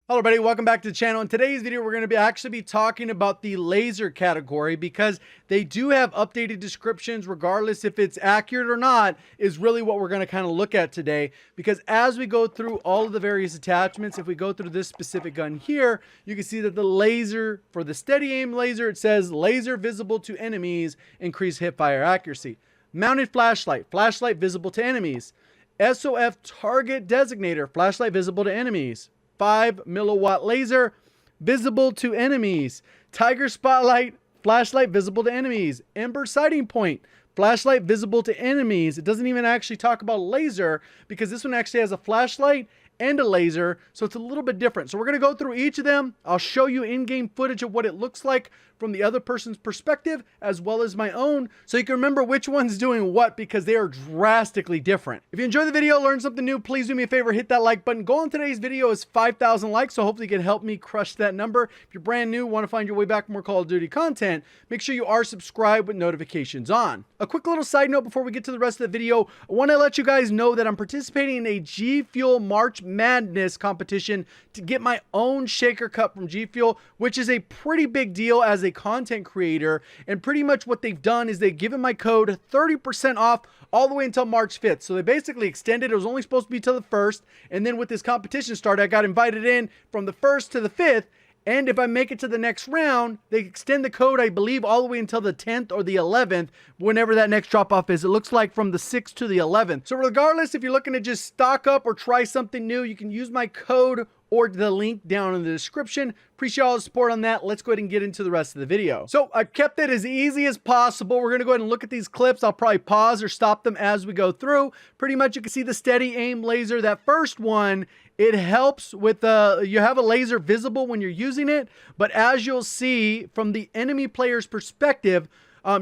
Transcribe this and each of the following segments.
Hello everybody, welcome back to the channel. In today's video, we're going to actually be talking about the laser category because they do have updated descriptions, regardless if it's accurate or not, is really what we're going to kind of look at today. Because as we go through all of the various attachments, if we go through this specific gun here, you can see that the laser, for the steady aim laser, it says laser visible to enemies, increase hip fire accuracy. Mounted flashlight, flashlight visible to enemies. SOF target designator, flashlight visible to enemies. 5 milliwatt laser visible to enemies. Tiger spotlight, flashlight visible to enemies. Ember sighting point, flashlight visible to enemies. It doesn't even actually talk about laser because this one actually has a flashlight and a laser, so it's a little bit different. So we're going to go through each of them. I'll show you in-game footage of what it looks like from the other person's perspective as well as my own, so you can remember which one's doing what, because they are drastically different. If you enjoyed the video, learned something new, please do me a favor, hit that like button. Goal on today's video is 5,000 likes, so hopefully you can help me crush that number. If you're brand new, want to find your way back for more Call of Duty content, make sure you are subscribed with notifications on. A quick little side note before we get to the rest of the video, I want to let you guys know that I'm participating in a Gfuel March Madness competition to get my own shaker cup from Gfuel, which is a pretty big deal as a content creator. And pretty much what they've done is they've given my code 30% off all the way until March 5th. So they basically extended. It was only supposed to be till the 1st. And then with this competition started, I got invited in from the 1st to the 5th. And if I make it to the next round, they extend the code, I believe, all the way until the 10th or the 11th, whenever that next drop-off is. It looks like from the 6th to the 11th. So regardless, if you're looking to just stock up or try something new, you can use my code or the link down in the description. Appreciate all the support on that. Let's go ahead and get into the rest of the video. So I kept it as easy as possible. We're going to go ahead and look at these clips. I'll probably pause or stop them as we go through. Pretty much you can see the steady aim laser. That first one, it helps with you have a laser visible when you're using it, but as you'll see from the enemy player's perspective,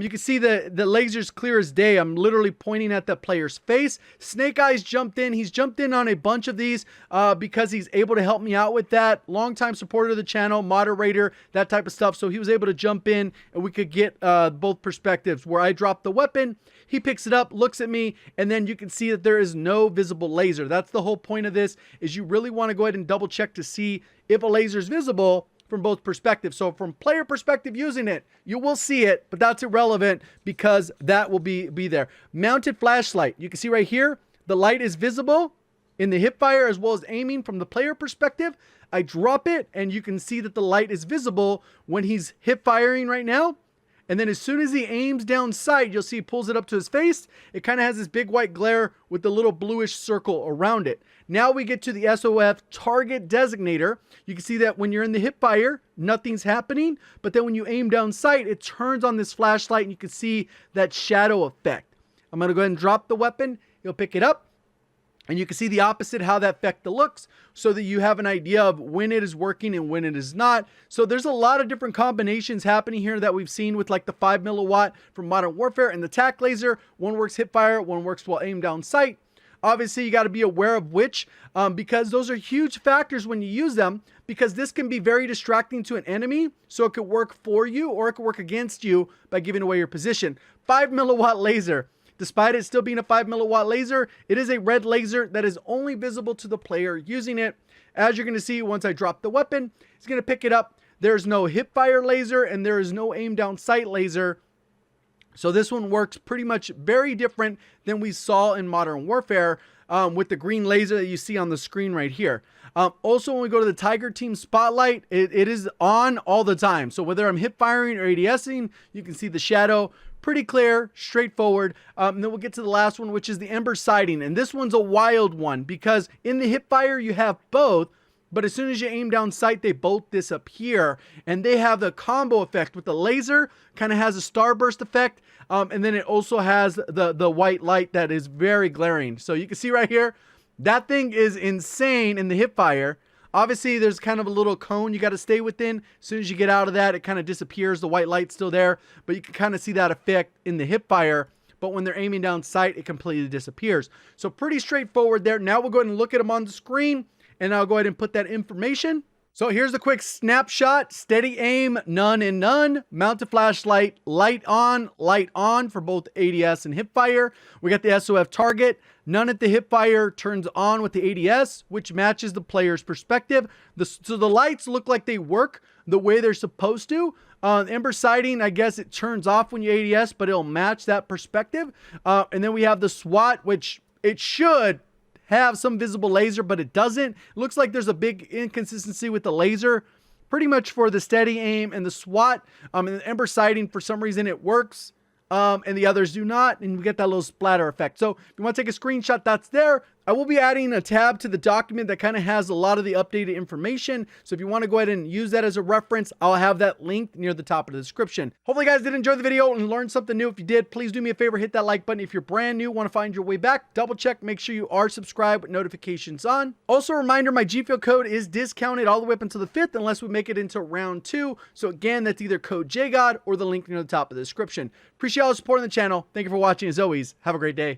you can see the laser's clear as day. I'm literally pointing at the player's face. Snake Eyes jumped in. He's jumped in on a bunch of these because he's able to help me out with that. Longtime supporter of the channel, moderator, that type of stuff. So he was able to jump in and we could get both perspectives where I drop the weapon, he picks it up, looks at me, and then you can see that there is no visible laser. That's the whole point of this, is you really want to go ahead and double check to see if a laser is visible from both perspectives. So from player perspective using it, you will see it, but that's irrelevant because that will be there. Mounted flashlight. You can see right here, the light is visible in the hip fire as well as aiming from the player perspective. I drop it and you can see that the light is visible when he's hip firing right now. And then as soon as he aims down sight, you'll see he pulls it up to his face. It kind of has this big white glare with the little bluish circle around it. Now we get to the SOF target designator. You can see that when you're in the hip fire, nothing's happening. But then when you aim down sight, it turns on this flashlight and you can see that shadow effect. I'm going to go ahead and drop the weapon. You'll pick it up. And you can see the opposite, how that effect looks, so that you have an idea of when it is working and when it is not. So there's a lot of different combinations happening here that we've seen with like the 5 milliwatt from Modern Warfare and the TAC laser. One works hip fire, one works while aimed down sight. Obviously, you got to be aware of which, because those are huge factors when you use them, because this can be very distracting to an enemy. So it could work for you or it could work against you by giving away your position. 5 milliwatt laser. Despite it still being a 5 milliwatt laser, it is a red laser that is only visible to the player using it. As you're going to see, once I drop the weapon, it's going to pick it up. There's no hip fire laser and there is no aim down sight laser. So this one works pretty much very different than we saw in Modern Warfare with the green laser that you see on the screen right here. Also, when we go to the Tiger Team Spotlight, it is on all the time. So whether I'm hip firing or ADSing, you can see the shadow. Pretty clear, straightforward. And then we'll get to the last one, which is the Ember sighting. And this one's a wild one because in the hip fire, you have both. But as soon as you aim down sight, they both disappear. And they have the combo effect with the laser, kind of has a starburst effect. And then it also has the white light that is very glaring. So you can see right here, that thing is insane in the hip fire. Obviously, there's kind of a little cone you got to stay within. As soon as you get out of that, it kind of disappears. The white light's still there, but you can kind of see that effect in the hip fire. But when they're aiming down sight, it completely disappears. So pretty straightforward there. Now we'll go ahead and look at them on the screen, and I'll go ahead and put that information. So here's a quick snapshot. Steady aim, none and none. Mounted flashlight, light on for both ADS and hipfire. We got the SOF target. None at the hipfire, turns on with the ADS, which matches the player's perspective. So the lights look like they work the way they're supposed to. Ember sighting, I guess it turns off when you ADS, but it'll match that perspective. And then we have the SWAT, which it should have some visible laser, but it doesn't. It looks like there's a big inconsistency with the laser, pretty much for the steady aim and the SWAT. And the Ember sighting, for some reason it works, and the others do not, and we get that little splatter effect. So if you want to take a screenshot, that's there. I will be adding a tab to the document that kind of has a lot of the updated information. So if you want to go ahead and use that as a reference, I'll have that linked near the top of the description. Hopefully you guys did enjoy the video and learned something new. If you did, please do me a favor, hit that like button. If you're brand new, want to find your way back, double check, make sure you are subscribed with notifications on. Also a reminder, my Gfuel code is discounted all the way up until the 5th unless we make it into round 2. So again, that's either code JGOD or the link near the top of the description. Appreciate all the support on the channel. Thank you for watching. As always, have a great day.